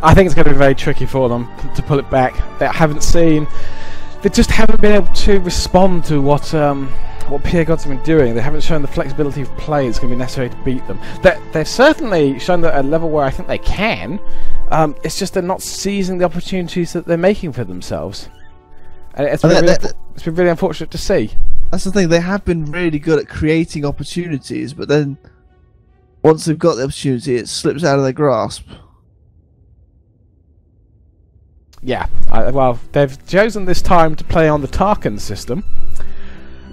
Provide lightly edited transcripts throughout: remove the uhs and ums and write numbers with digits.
I think it's going to be very tricky for them to pull it back. They just haven't been able to respond to what PA Gods have been doing. They haven't shown the flexibility of play that's going to be necessary to beat them. They've certainly shown that at a level where I think they can. It's just they're not seizing the opportunities that they're making for themselves. And it's been really unfortunate to see. That's the thing. They have been really good at creating opportunities, but then once they've got the opportunity, it slips out of their grasp. Yeah, well, they've chosen this time to play on the Tarkin system.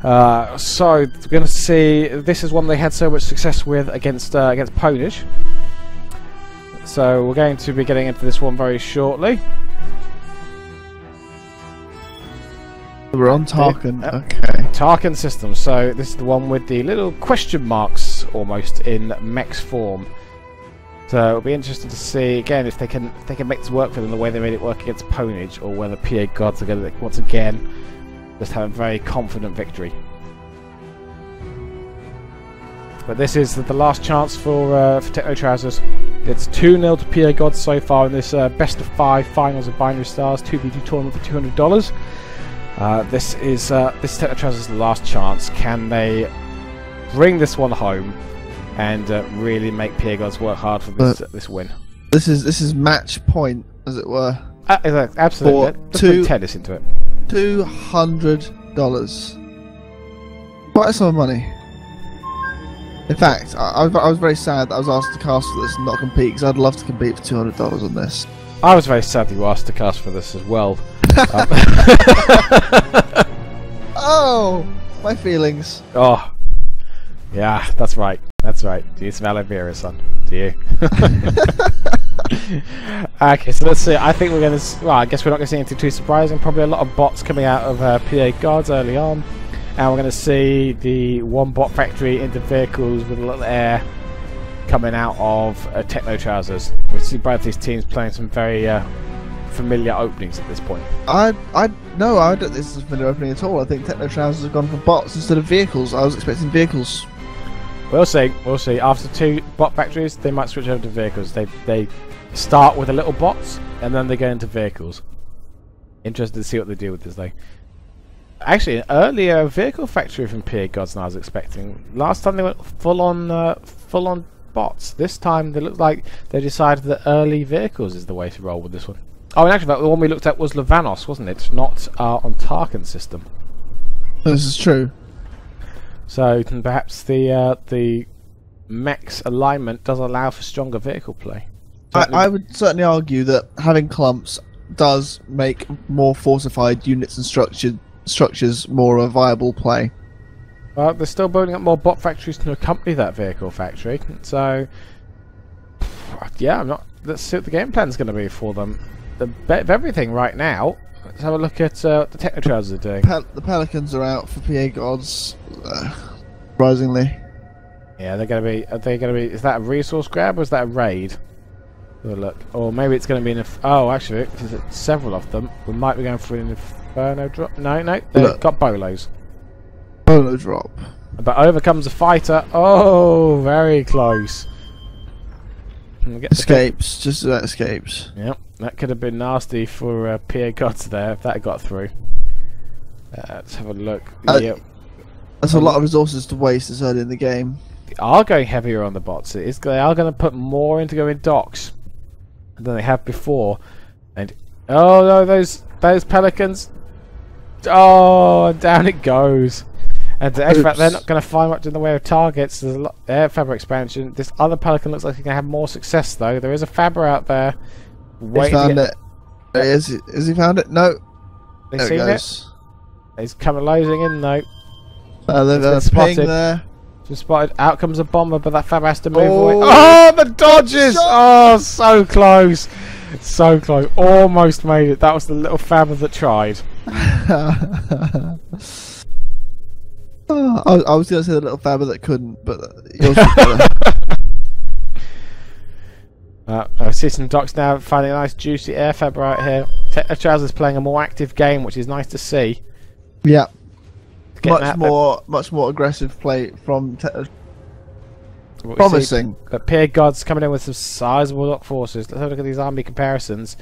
So we're going to see. This is one they had so much success with against Ponish. So we're going to be getting into this one very shortly. We're on Tarkin. Okay. Tarkin system. So this is the one with the little question marks almost in mech's form. So it'll be interesting to see again if they can make this work for them the way they made it work against Ponage, or whether PA Gods are going to once again just have a very confident victory. But this is the last chance for Techno Trousers. It's 2-0 to PA Gods so far in this best of 5 finals of Binary Stars 2v2 tournament for $200. This Techno Trousers' last chance. Can they bring this one home and really make PA Gods work hard for this win? This is match point, as it were. Absolutely. Let's put tennis into it. $200. Quite a sum of money. In fact, I was very sad that I was asked to cast for this and not compete, because I'd love to compete for $200 on this. I was very sad that you asked to cast for this as well. Oh, my feelings. Oh, yeah, that's right. That's right. Do you smell aloe vera, son? Do you? Okay, so let's see. I think we're going to. Well, I guess we're not going to see anything too surprising. Probably a lot of bots coming out of PA Gods early on, and we're going to see the one bot factory into vehicles with a little air coming out of Techno Trousers. We see both these teams playing some very familiar openings at this point. No, I don't think this is a familiar opening at all. I think Techno Trousers have gone for bots instead of vehicles. I was expecting vehicles. We'll see. We'll see. After 2 bot factories, they might switch over to vehicles. They start with the little bots and then they go into vehicles. Interested to see what they do with this though. Actually, an earlier vehicle factory from PA Gods than I was expecting. Last time they went full on bots. This time they look like they decided that early vehicles is the way to roll with this one. Oh, and actually, the one we looked at was Levanos, wasn't it? Not on Tarkin system. This is true. So perhaps the mech's alignment does allow for stronger vehicle play. I would certainly argue that having clumps does make more fortified units and structures more a viable play. Well, they're still building up more bot factories to accompany that vehicle factory. So yeah, let's see what the game plan's going to be for them. The bet of everything right now. Let's have a look at what the Techno Trousers are doing. The Pelicans are out for PA Gods, surprisingly. Yeah, they're going to be. Are they going to be? Is that a resource grab or is that a raid? Have a look. Or maybe it's going to be an. Oh, actually, because it's several of them, we might be going for an Inferno drop. No, they've got bolos. Bolo drop. But over comes a fighter. Oh, very close. Escapes, just about escapes. Yep, that could have been nasty for PA Gods there if that got through. Let's have a look. Yep. That's a lot of resources to waste this early in the game. They are going heavier on the bots. They are going to put more into going docks than they have before. And oh no, those Pelicans! Oh, down it goes. And in fact, they're not going to find much in the way of targets. There's a lot air Faber expansion. This other Pelican looks like he's going to have more success, though. There is a Faber out there. He's found it. Has he found it? No. They seen it? He's coming losing in, though. They're spotted there. Just spotted. Out comes a bomber, but that Faber has to move away. Oh, the dodges! Oh, so close. So close. Almost made it. That was the little Faber that tried. Oh, I was going to say the little Faber that couldn't, but yours was I see some docks now, finding a nice juicy air Faber out here. Techno Trousers playing a more active game, which is nice to see. Yeah. Much more aggressive play from Techno. Promising. Got PA Gods coming in with some sizable dock forces. Let's have a look at these army comparisons.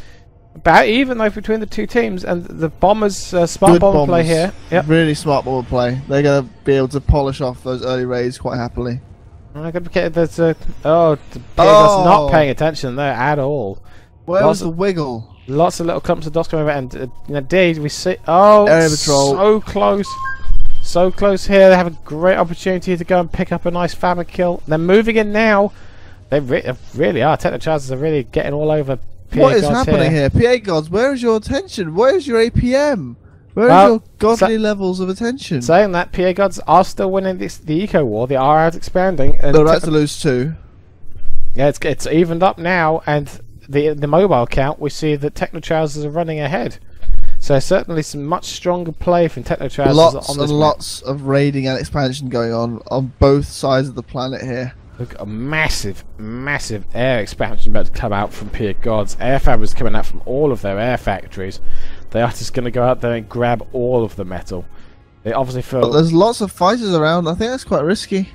About even though between the two teams, and the bombers, smart Good bomber bombers. play here. Yep. Really smart bomber play. They're going to be able to polish off those early raids quite happily. There's the PA Gods not paying attention there at all. Where was the wiggle? Lots of little clumps of dots coming over, and indeed we see. Oh, Area patrol. So close. So close here. They have a great opportunity to go and pick up a nice fabric kill. They're moving in now. They really are. Techno Chargers are really getting all over PA What is Gods happening here? PA Gods, where is your attention? Where is your APM? Where is your godly levels of attention? Saying that, PA Gods are still winning the eco war. They are out expanding. And they're about to lose too. Yeah, it's evened up now, and the mobile count, we see that Techno Trousers are running ahead. So certainly some much stronger play from Techno Trousers on this lots of raiding and expansion going on both sides of the planet here. Look, a massive air expansion about to come out from PA Gods. Air fabrics coming out from all of their air factories. They are just going to go out there and grab all of the metal. They obviously feel... But there's lots of fighters around. I think that's quite risky.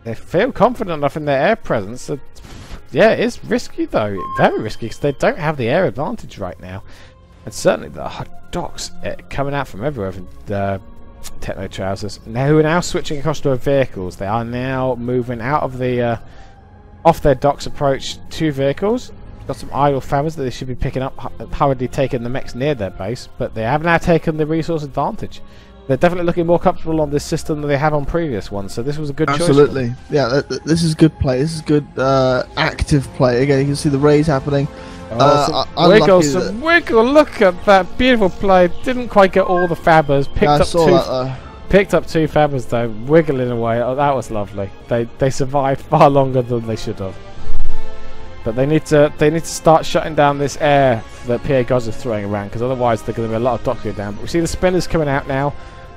They feel confident enough in their air presence. That, yeah, it is risky though. Very risky because they don't have the air advantage right now. And certainly the docks coming out from everywhere from the Techno Trousers. Now who are now switching across to vehicles. They are now moving out of the off their docks approach to vehicles. Got some idle fabbers that they should be picking up, hurriedly taking the mechs near their base, but they have now taken the resource advantage. They're definitely looking more comfortable on this system than they have on previous ones, so this was a good choice. Absolutely. Yeah, this is good play. This is good active play. Again, you can see the raids happening. Some wiggle, look at that beautiful play. Didn't quite get all the fabbers. Picked up two fabbers though, wiggling away. Oh, that was lovely. They survived far longer than they should have. But they need to start shutting down this air that PA Gods are throwing around, because otherwise they're going to be a lot of docks go down. But we see the spinners coming out now.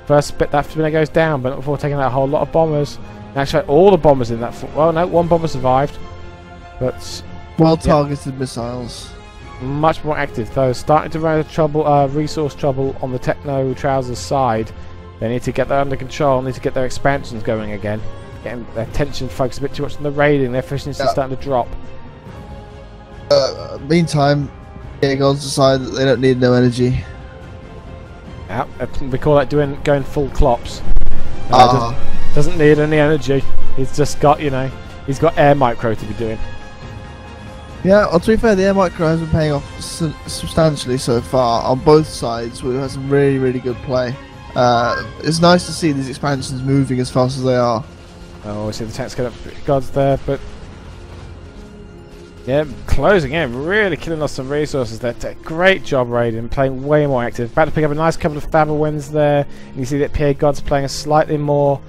First bit, that spinner goes down, but not before taking out a whole lot of bombers. And actually, all the bombers in that. Well, no, one bomber survived, but well targeted missiles. Much more active though. Starting to run into trouble, resource trouble on the Techno Trousers side. They need to get that under control. Need to get their expansions going again. Getting their attention focused a bit too much on the raiding. Their efficiency is starting to drop. Meantime, Gods decide that they don't need no energy. Yeah, we call that going full clops. Doesn't need any energy. He's just got, he's got air micro to be doing. Yeah, well, to be fair, the air micro has been paying off substantially so far on both sides. We've had some really, really good play. It's nice to see these expansions moving as fast as they are. Oh, we see the tanks get up Gods there, but yeah, closing in, really killing off some resources there. Great job raiding, playing way more active. About to pick up a nice couple of Fabber wins there. And you see that PA Gods playing a slightly more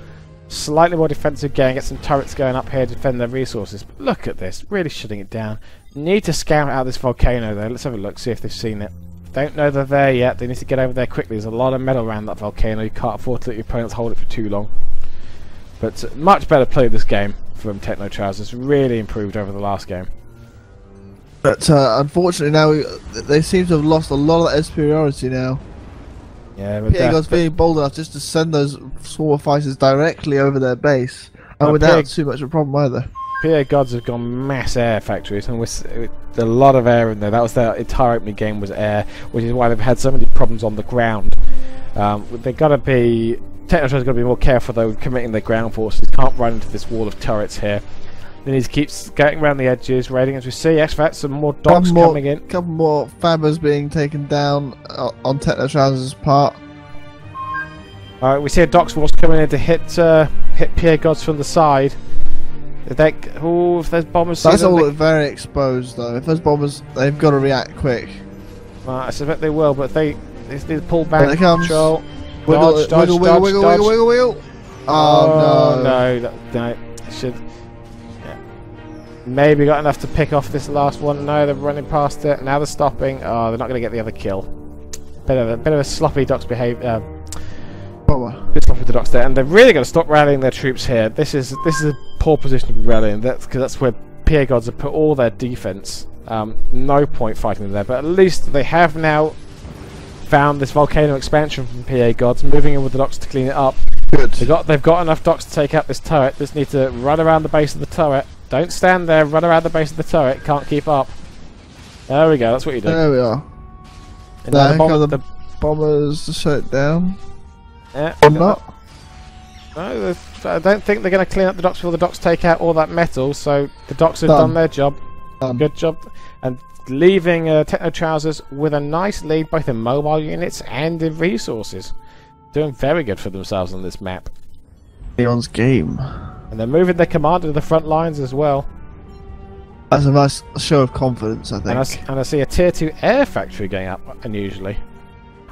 defensive game, get some turrets going up here to defend their resources. But look at this, really shutting it down. Need to scout out this volcano though. Let's have a look, see if they've seen it. Don't know they're there yet. They need to get over there quickly. There's a lot of metal around that volcano. You can't afford to let your opponents hold it for too long. But much better play this game from Techno Trousers. Really improved over the last game. But unfortunately now they seem to have lost a lot of that superiority now. Yeah, but PA Gods being bold enough just to send those swarm fighters directly over their base, and without too much of a problem either. PA Gods have gone mass air factories, and with a lot of air in there. That was their entire opening game, was air, which is why they've had so many problems on the ground. They've got to be... Techno Trousers got to be more careful though with committing their ground forces. Can't run into this wall of turrets here. They need to keep going around the edges, raiding as we see. X-Fat, some more docks coming in. Couple more Fabbers being taken down on Techno Trousers' part. Alright, we see a docks force coming in to hit PA Gods from the side. If there's bombers... That's all very exposed though. If there's bombers, they've got to react quick. I suspect they will, but they need to pull back. There it comes. Control. Wiggle, Dodge, wiggle, dodge, wiggle, dodge, wiggle, wiggle, wiggle. Oh no. No. Should... Maybe got enough to pick off this last one. No, they're running past it. Now they're stopping. Oh, they're not going to get the other kill. Bit of a sloppy docks behavior. Bit sloppy with the docks there, and they're really going to stop rallying their troops here. This is a poor position to be rallying. Because that's where PA Gods have put all their defense. No point fighting them there, but at least they have now found this volcano expansion from PA Gods, moving in with the docks to clean it up. Good. They've got enough docks to take out this turret. Just need to run around the base of the turret. Don't stand there. Run around the base of the turret. Can't keep up. There we go. That's what you do. There we are. And now the bombers to shut it down. Yeah. Or not. No, I don't think they're going to clean up the docks before the docks take out all that metal. So the docks have done their job. Good job. And leaving Techno Trousers with a nice lead both in mobile units and in resources. Doing very good for themselves on this map. Leon's game. And they're moving their commander to the front lines as well. That's a nice show of confidence, I think. And I see a tier 2 air factory going up unusually.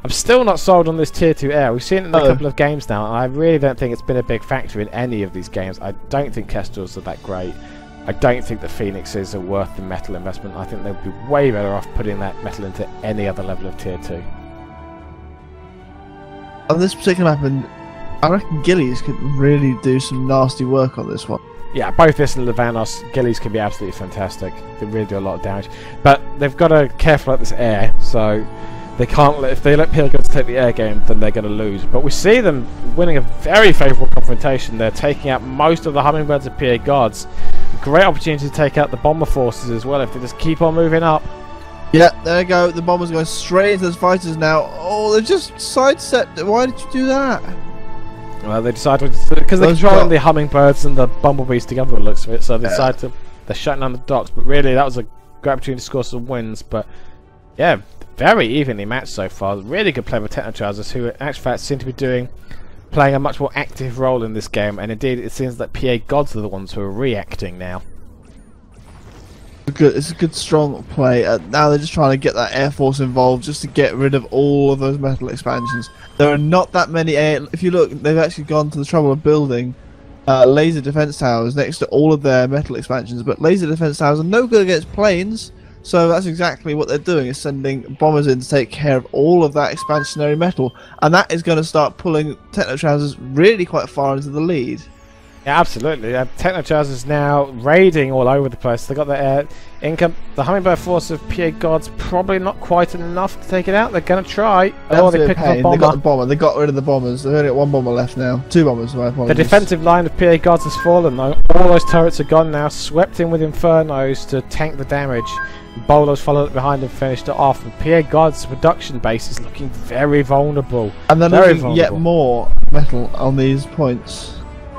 I'm still not sold on this tier 2 air. We've seen it in a couple of games now, and I really don't think it's been a big factor in any of these games. I don't think Kestrels are that great. I don't think the Phoenixes are worth the metal investment. I think they'd be way better off putting that metal into any other level of tier 2. On this particular map, and I reckon Gillies could really do some nasty work on this one. Yeah, both this and Levanos, Gillies can be absolutely fantastic. They really do a lot of damage. But they've got to be careful at this air, so they can't if they let PA Gods take the air game, then they're going to lose. But we see them winning a very favourable confrontation. They're taking out most of the Hummingbirds of PA Gods. Great opportunity to take out the bomber forces as well if they just keep on moving up. Yeah, there you go. The bombers going straight into those fighters now. Oh, they've just sidestepped. Why did you do that? Well, they decided because they're controlling the Hummingbirds and the Bumblebees together, it looks of it. So they decided to they're shutting down the docks. But really, that was a great opportunity to score some wins. But yeah, very evenly matched so far. Really good play with Techno Trousers, who in actual fact seem to be playing a much more active role in this game. And indeed, it seems that PA Gods are the ones who are reacting now. It's a good strong play. Now they're just trying to get that Air Force involved just to get rid of all of those metal expansions. There are not that many if you look, they've actually gone to the trouble of building laser defense towers next to all of their metal expansions, but laser defense towers are no good against planes, so that's exactly what they're doing, is sending bombers in to take care of all of that expansionary metal, and that is going to start pulling Techno Trousers really quite far into the lead. Yeah, absolutely. Techno Trousers now raiding all over the place. They got the income. The Hummingbird force of PA Gods probably not quite enough to take it out. They're going to try. Oh, they pick up a bomber. They got the bomber. They got rid of the bombers. They've only got one bomber left now. Two bombers. My apologies. The defensive line of PA Gods has fallen though. All those turrets are gone now. Swept in with Infernos to tank the damage. Bolos followed behind and finished it off. And PA Gods' production base is looking very vulnerable. And they're losing yet more metal on these points.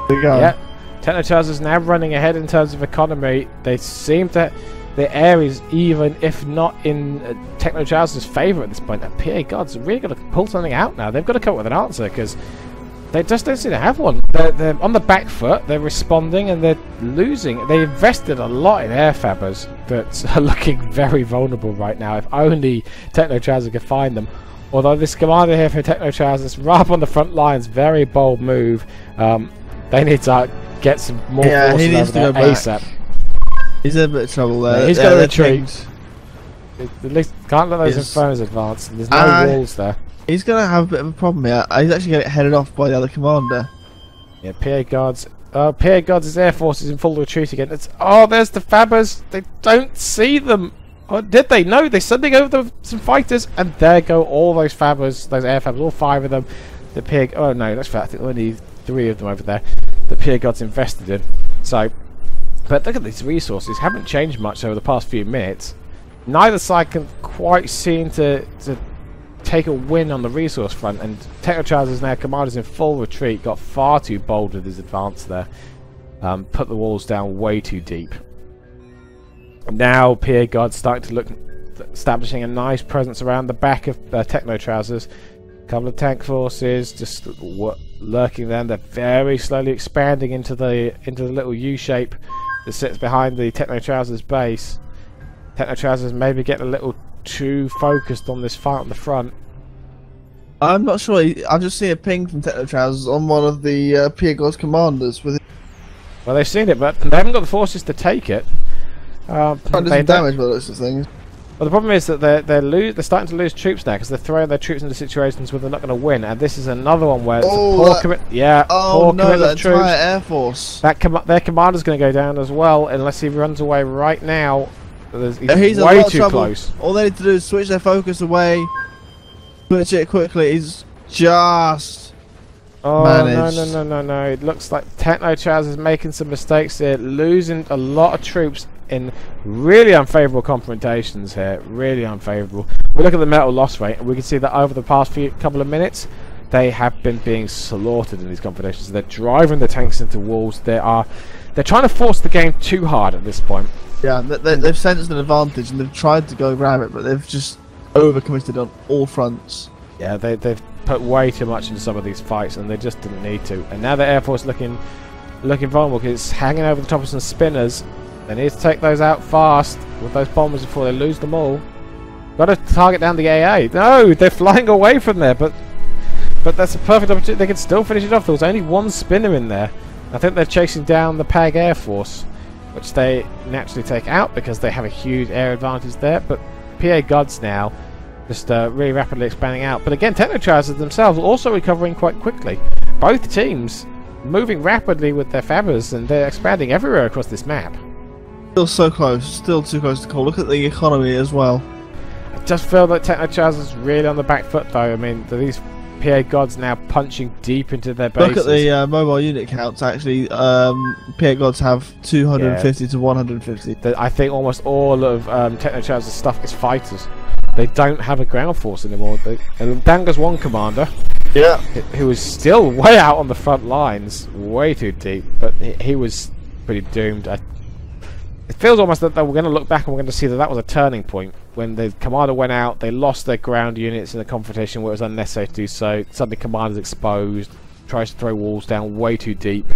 There you go. Yeah, Techno Trousers now running ahead in terms of economy. They seem to, the air is even, if not in Techno Trousers' favour at this point. And PA Gods are really got to pull something out now. They've got to come up with an answer because they just don't seem to have one. They're on the back foot. They're responding and they're losing. They invested a lot in air fabbers that are looking very vulnerable right now. If only Techno Trousers could find them. Although this commander here for Techno Trousers, right up on the front lines, very bold move. They need to get some more forces over there ASAP. He's in a bit of trouble there. Yeah, he's got to retreat. At least can't let those Infernos advance. There's no walls there. He's going to have a bit of a problem here. He's actually going to get headed off by the other commander. Yeah, PA Guards. PA Guards' air force is in full retreat again. There's the Fabbers. They don't see them. Oh, did they? No, they're sending over some fighters, and there go all those Fabbers, those air Fabbers, all 5 of them. The PA. Oh no, that's fair. I think only 3 of them over there. The PA Gods invested in. So, but look at these resources. Haven't changed much over the past few minutes. Neither side can quite seem to take a win on the resource front, and Techno Trousers now commanders in full retreat. Got far too bold with his advance there. Put the walls down way too deep. Now PA Gods starting to look, establishing a nice presence around the back of Techno Trousers. A couple of tank forces just lurking there. They're very slowly expanding into the little U shape that sits behind the Techno Trousers base. Techno Trousers maybe getting a little too focused on this fight on the front. I'm not sure. I've just seen a ping from Techno Trousers on one of the PA Gods commanders. Well, they've seen it, but they haven't got the forces to take it. Trying to do some damage by those things. Well, the problem is that they're starting to lose troops now because they're throwing their troops into situations where they're not going to win, and this is another one where it's a poor commitment of troops. Entire air force. Their commander's going to go down as well unless he runs away right now. He's way too close. All they need to do is switch their focus away, switch it quickly. He's just. Oh, managed. no. It looks like Technochaz is making some mistakes here, losing a lot of troops in really unfavourable confrontations here. Really unfavourable. We look at the metal loss rate, and we can see that over the past couple of minutes, they have been being slaughtered in these confrontations. They're driving the tanks into walls. They're trying to force the game too hard at this point. Yeah, they've sensed an advantage, and they've tried to go grab it, but they've just overcommitted on all fronts. Yeah, they've put way too much into some of these fights, and they just didn't need to. And now the Air Force looking vulnerable because it's hanging over the top of some spinners. They need to take those out fast with those bombers before they lose them all. Got to target down the AA. No, they're flying away from there, but that's a perfect opportunity. They can still finish it off. There was only one spinner in there. I think they're chasing down the PAG Air Force, which they naturally take out because they have a huge air advantage there. But PA Gods now just really rapidly expanding out. But again, Technochazers themselves also recovering quite quickly. Both teams moving rapidly with their fabbers, and they're expanding everywhere across this map. Still so close, still too close to call. Look at the economy as well. I just feel that Technochazers really on the back foot though. I mean, these PA Gods now punching deep into their bases. Look at the mobile unit counts actually. PA Gods have 250 to 150. I think almost all of Technochazers' stuff is fighters. They don't have a ground force anymore. And down goes one commander. Yeah. Who was still way out on the front lines, way too deep, but he was pretty doomed. It feels almost that we're going to look back and we're going to see that that was a turning point. When the commander went out, they lost their ground units in a confrontation where it was unnecessary to do so. Suddenly commander's exposed, tries to throw walls down way too deep.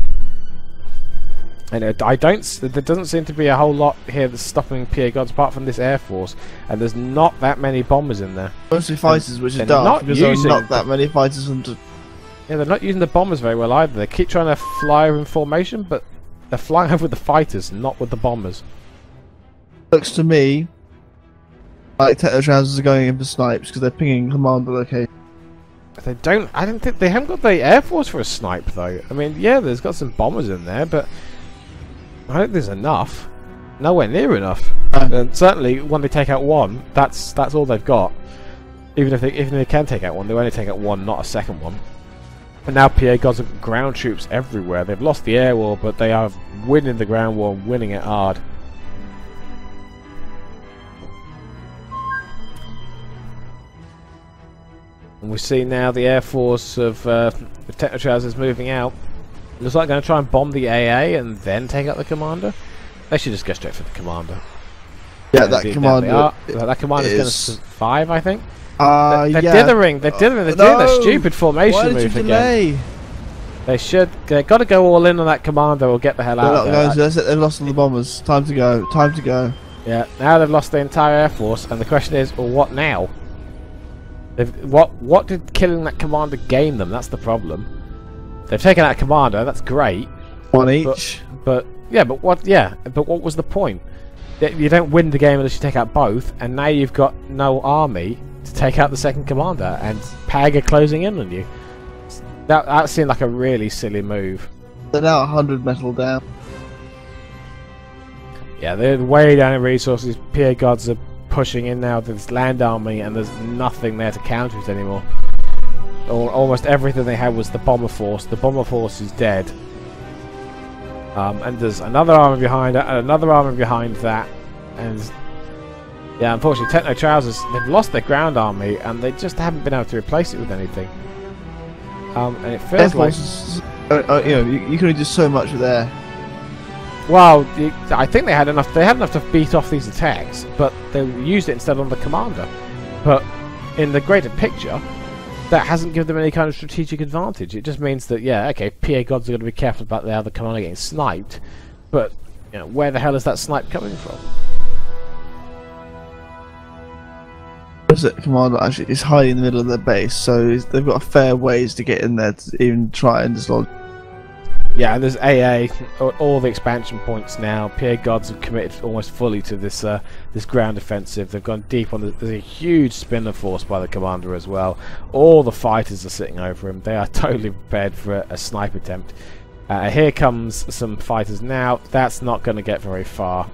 And there doesn't seem to be a whole lot here that's stopping PA Gods apart from this Air Force. And there's not that many bombers in there. Mostly fighters, which is dark, because there's not that many fighters. Yeah, they're not using the bombers very well either. They keep trying to fly over in formation, but they're flying over with the fighters, not with the bombers. Looks to me like Technochazers are going in for snipes because they're pinging commander location. I don't think they haven't got the Air Force for a snipe though. I mean, yeah, there's got some bombers in there, but I don't think there's enough. Nowhere near enough. And certainly when they take out one, that's all they've got. Even if they can take out one, they only take out one, not a second one. And now PA Gods have got ground troops everywhere. They've lost the air war, but they are winning the ground war and winning it hard. And we see now the Air Force of Technochazers moving out. Looks like they're going to try and bomb the AA and then take out the commander. They should just go straight for the commander. Yeah, that commander. That commander's going to survive, I think. They're dithering. They're doing their stupid formation move again. They've got to go all in on that commander or get the hell out of there. They've lost all the bombers. Time to go. Time to go. Yeah, now they've lost the entire Air Force, and the question is, well, what now? What did killing that commander gain them? That's the problem. They've taken out a commander. That's great. One each. But what was the point? You don't win the game unless you take out both, and now you've got no army to take out the second commander, and PAG are closing in on you. That seemed like a really silly move. They're now 100 metal down. Yeah, they're way down in resources. PA Gods are pushing in now to this land army, and there's nothing there to counter it anymore. Almost everything they had was the bomber force. The bomber force is dead. And there's another army behind it, and another army behind that, and yeah, unfortunately, Technochazers, they've lost their ground army, and they just haven't been able to replace it with anything. And it feels like you can only do so much with air. Well, I think they had enough. They had enough to beat off these attacks, but they used it instead on the commander. But in the greater picture, that hasn't given them any kind of strategic advantage. It just means that, yeah, okay, PA Gods are going to be careful about the other commander getting sniped, but where the hell is that snipe coming from? The commander actually is hiding in the middle of their base, so they've got a fair ways to get in there to even try and dislodge. Yeah, and there's AA, all the expansion points now. PA Gods have committed almost fully to this this ground offensive. They've gone deep on there's a huge spinner force by the commander as well. All the fighters are sitting over him. They are totally prepared for a snipe attempt. Here comes some fighters now. That's not going to get very far.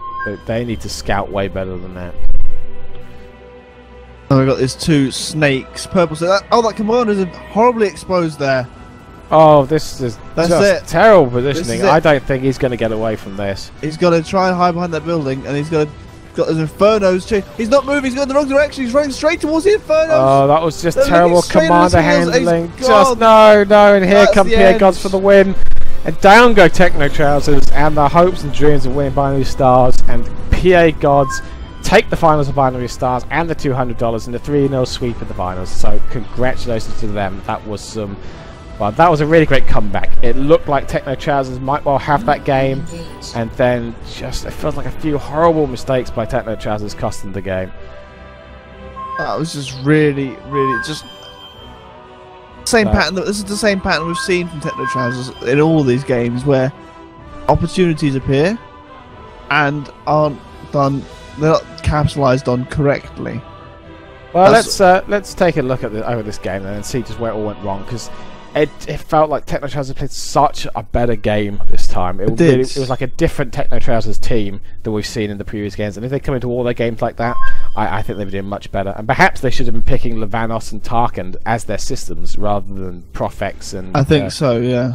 They need to scout way better than that. And we've got these two snakes, purple. So that commander's horribly exposed there. Oh, this is That's just it. terrible positioning. This is it. I don't think he's going to get away from this. He's got to try and hide behind that building, and he's got his Infernos too. He's not moving. He's going in the wrong direction. He's running straight towards the Infernos. Oh, that was just They're terrible looking straight at commander his heels. handling. He's Just gone. no, and here That's come the PA end. Gods for the win. And down go Techno Trousers and the hopes and dreams of winning Binary Stars. And PA Gods take the finals of Binary Stars and the $200 and the 3-0 sweep in the finals. So congratulations to them. That was some. Well, that was a really great comeback. It looked like Techno Trousers might well have that game, and then just it feels like a few horrible mistakes by Techno Trousers cost them the game. That was just really just same pattern. This is the same pattern we've seen from Techno Trousers in all of these games, where opportunities appear and aren't done. They're not capitalised on correctly. Well, let's take a look at over this game then and see just where it all went wrong, because it felt like Techno Trousers played such a better game this time. It was like a different Techno Trousers team than we've seen in the previous games, and if they come into all their games like that, I think they'd be doing much better. And perhaps they should have been picking Levanos and Tarkand as their systems rather than Profex and. I think so, yeah.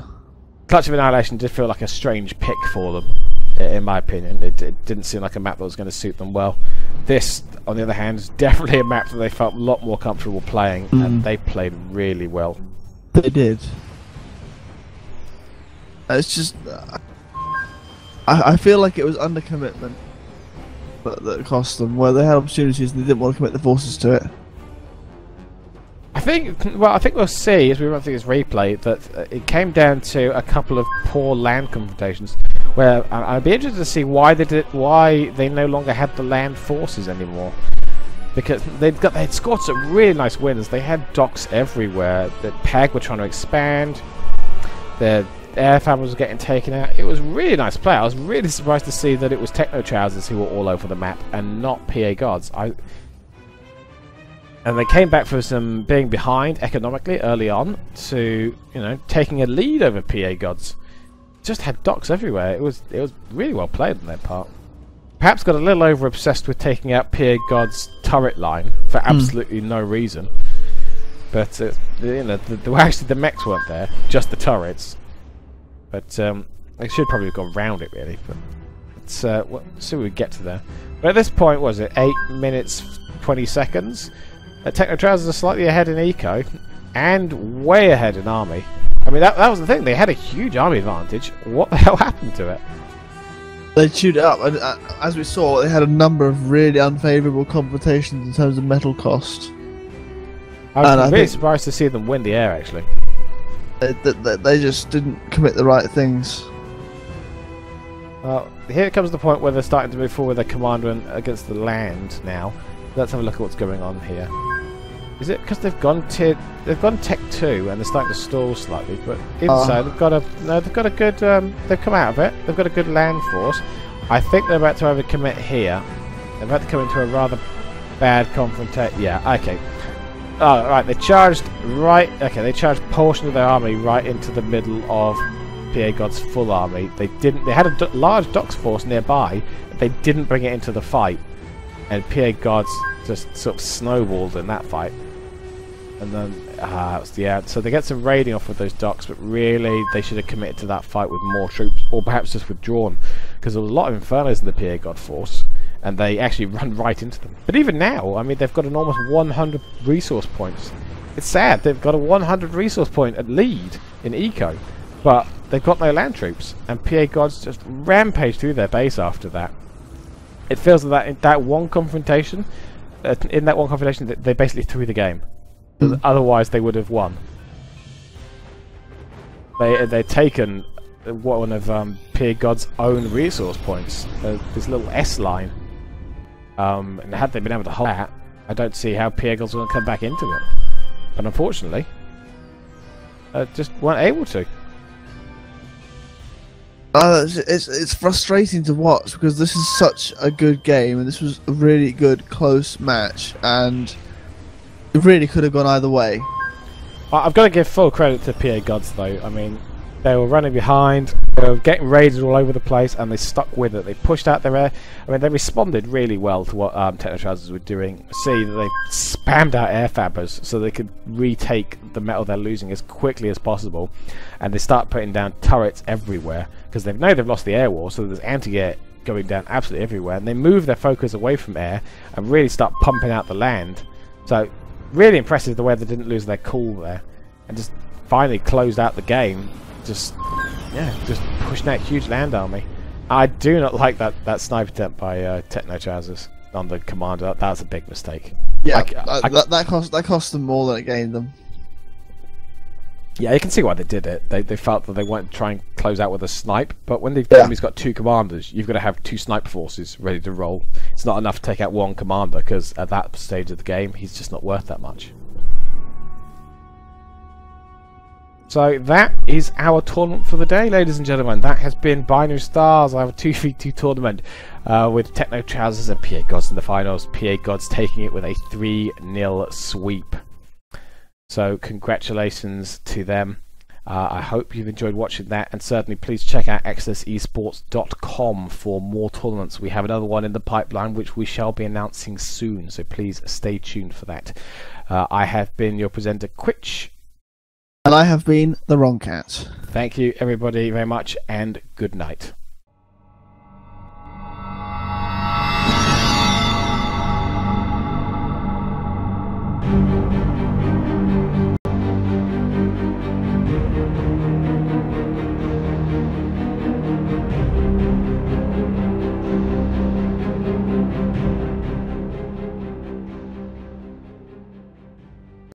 Clutch of Annihilation did feel like a strange pick for them, in my opinion. It didn't seem like a map that was going to suit them well. This, on the other hand, is definitely a map that they felt a lot more comfortable playing, and they played really well. They did. It's just, I feel like it was undercommitment that cost them, where they had opportunities and they didn't want to commit the forces to it. I think we'll see as we run through this replay that it came down to a couple of poor land confrontations, where I'd be interested to see why they no longer had the land forces anymore. Because they'd scored some really nice wins. They had docks everywhere. The PEG were trying to expand. The air family was getting taken out. It was really nice play. I was really surprised to see that it was Techno Trousers who were all over the map and not PA Gods. And they came back from some being behind economically early on to taking a lead over PA Gods. Just had docks everywhere. It was really well played on their part. Perhaps got a little over obsessed with taking out PA God's turret line for absolutely no reason. But actually the mechs weren't there, just the turrets. But they should probably have gone round it really. But let's see what we get to there. But at this point, what was it 8 minutes 20 seconds? Techno Trousers are slightly ahead in eco and way ahead in army. I mean that was the thing. They had a huge army advantage. What the hell happened to it? They chewed it up, and as we saw, they had a number of really unfavourable confrontations in terms of metal cost. I was really surprised to see them win the air, actually. They just didn't commit the right things. Well, here comes the point where they're starting to move forward their commander against the land now. Let's have a look at what's going on here. Is it because they've gone Tech 2 and they're starting to stall slightly? But inside they've got a good. They've come out of it. They've got a good land force. I think they're about to overcommit here. They're about to come into a rather bad confrontation. Yeah. Okay. Oh, right. They charged right. Okay. They charged a portion of their army right into the middle of PA God's full army. They didn't. They had a large docks force nearby. But they didn't bring it into the fight, and PA Gods just sort of snowballed in that fight. And then, so they get some raiding off with those docks, but really they should have committed to that fight with more troops, or perhaps just withdrawn, because there was a lot of Infernos in the PA God force, and they actually run right into them. But even now, I mean, they've got an almost 100 resource points. It's sad, they've got a 100 resource point at lead in eco, but they've got no land troops, and PA Gods just rampage through their base after that. It feels that in that one confrontation, they basically threw the game. Otherwise, they would have won. They'd taken one of PA God's own resource points, this little S line. And had they been able to hold that, I don't see how PA Gods were going to come back into it. But unfortunately, just weren't able to. It's frustrating to watch because this is such a good game, and this was a really good close match, and it really could have gone either way. I've got to give full credit to PA Gods though. I mean, They were running behind, they were getting raided all over the place, and they stuck with it. They pushed out their air. I mean, they responded really well to what Technotrousers were doing. See that they spammed out air fabbers so they could retake the metal they're losing as quickly as possible. And they start putting down turrets everywhere because they know they've lost the air war, so there's anti-air going down absolutely everywhere. And they move their focus away from air and really start pumping out the land. So, really impressive the way they didn't lose their cool there and just finally closed out the game. Just pushing that huge land army. I do not like that sniper attempt by Technotrousers on the commander. That was a big mistake. Yeah, that cost them more than it gained them. Yeah, you can see why they did it. They felt that they wanted to try and close out with a snipe, but when the enemy's got 2 commanders, you've got to have 2 sniper forces ready to roll. It's not enough to take out 1 commander, because at that stage of the game, he's just not worth that much. So that is our tournament for the day, ladies and gentlemen. That has been Binary Stars. I have a 2v2 tournament with Technotrousers and PA Gods in the finals. PA Gods taking it with a 3-0 sweep. So congratulations to them. I hope you've enjoyed watching that, and certainly please check out exodusesports.com for more tournaments. We have another one in the pipeline which we shall be announcing soon, so please stay tuned for that. I have been your presenter, Quitch. And I have been TheWrongCat. Thank you everybody very much, and good night.